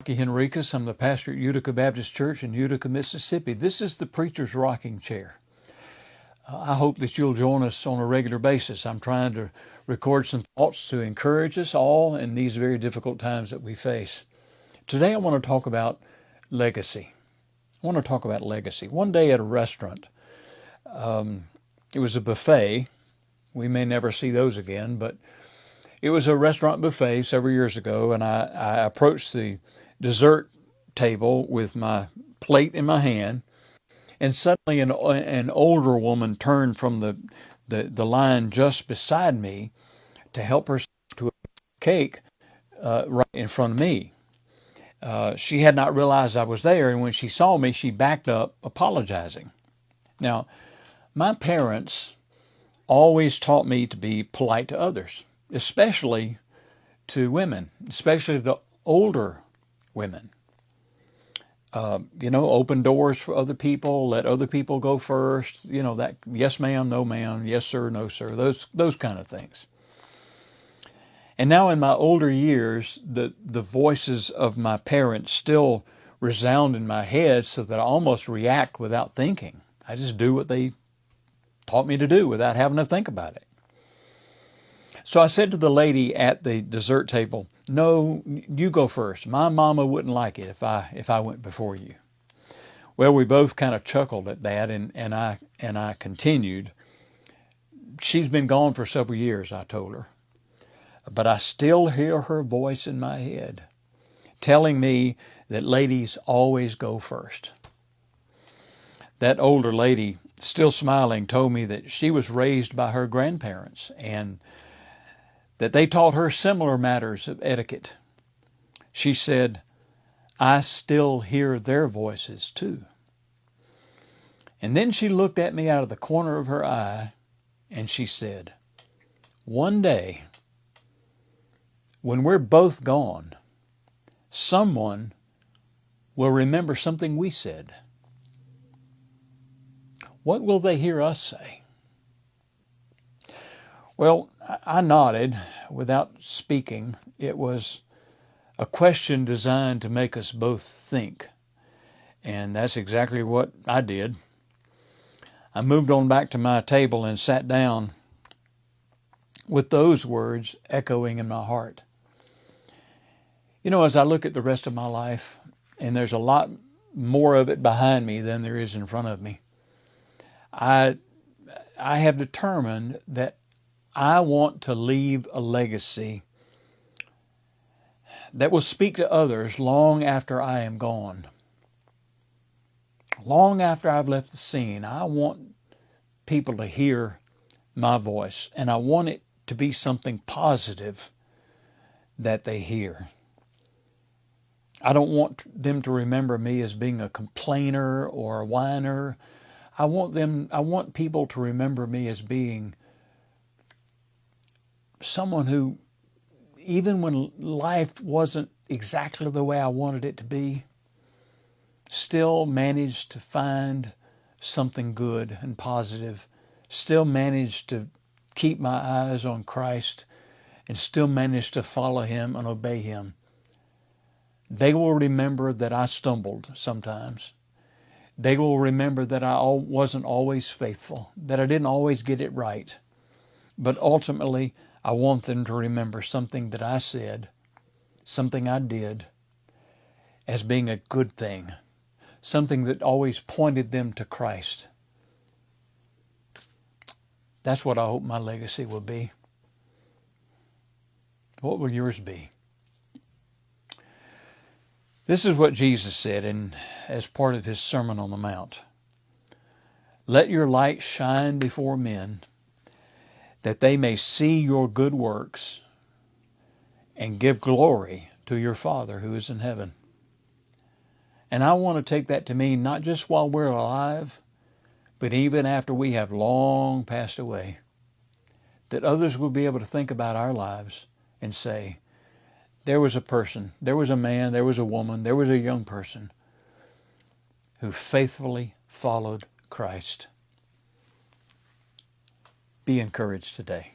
Henriques. I'm the pastor at Utica Baptist Church in Utica, Mississippi. This is the Preacher's Rocking Chair. I hope that you'll join us on a regular basis. I'm trying to record some thoughts to encourage us all in these very difficult times that we face. Today I want to talk about legacy. One day at a restaurant, it was a buffet. We may never see those again, but it was a restaurant buffet several years ago, and I approached the dessert table with my plate in my hand, and suddenly an older woman turned from the line just beside me to help herself to a cake right in front of me. She had not realized I was there, and when she saw me, she backed up, apologizing. Now, my parents always taught me to be polite to others, especially to women, especially the older women. Open doors for other people, let other people go first, that yes ma'am, no ma'am, yes sir, no sir, those kind of things. And now in my older years, the voices of my parents still resound in my head so that I almost react without thinking. I just do what they taught me to do without having to think about it. So I said to the lady at the dessert table, "No, you go first. My mama wouldn't like it if I went before you." Well, we both kind of chuckled at that, and I continued. "She's been gone for several years," I told her, "but I still hear her voice in my head telling me that ladies always go first." That older lady, still smiling, told me that she was raised by her grandparents and that they taught her similar matters of etiquette. She said, "I still hear their voices too." And then she looked at me out of the corner of her eye and she said, "One day, when we're both gone, someone will remember something we said. What will they hear us say?" Well, I nodded without speaking. It was a question designed to make us both think. And that's exactly what I did. I moved on back to my table and sat down with those words echoing in my heart. As I look at the rest of my life, and there's a lot more of it behind me than there is in front of me, I have determined that I want to leave a legacy that will speak to others long after I am gone. Long after I've left the scene, I want people to hear my voice, and I want it to be something positive that they hear. I don't want them to remember me as being a complainer or a whiner. I want people to remember me as being someone who, even when life wasn't exactly the way I wanted it to be, still managed to find something good and positive, still managed to keep my eyes on Christ, and still managed to follow Him and obey Him. They will remember that I stumbled sometimes. They will remember that I wasn't always faithful, that I didn't always get it right. But ultimately, I want them to remember something that I said, something I did, as being a good thing, something that always pointed them to Christ. That's what I hope my legacy will be. What will yours be? This is what Jesus said as part of His Sermon on the Mount. "Let your light shine before men, that they may see your good works and give glory to your Father who is in heaven." And I want to take that to mean not just while we're alive, but even after we have long passed away, that others will be able to think about our lives and say, there was a person, there was a man, there was a woman, there was a young person who faithfully followed Christ. Be encouraged today.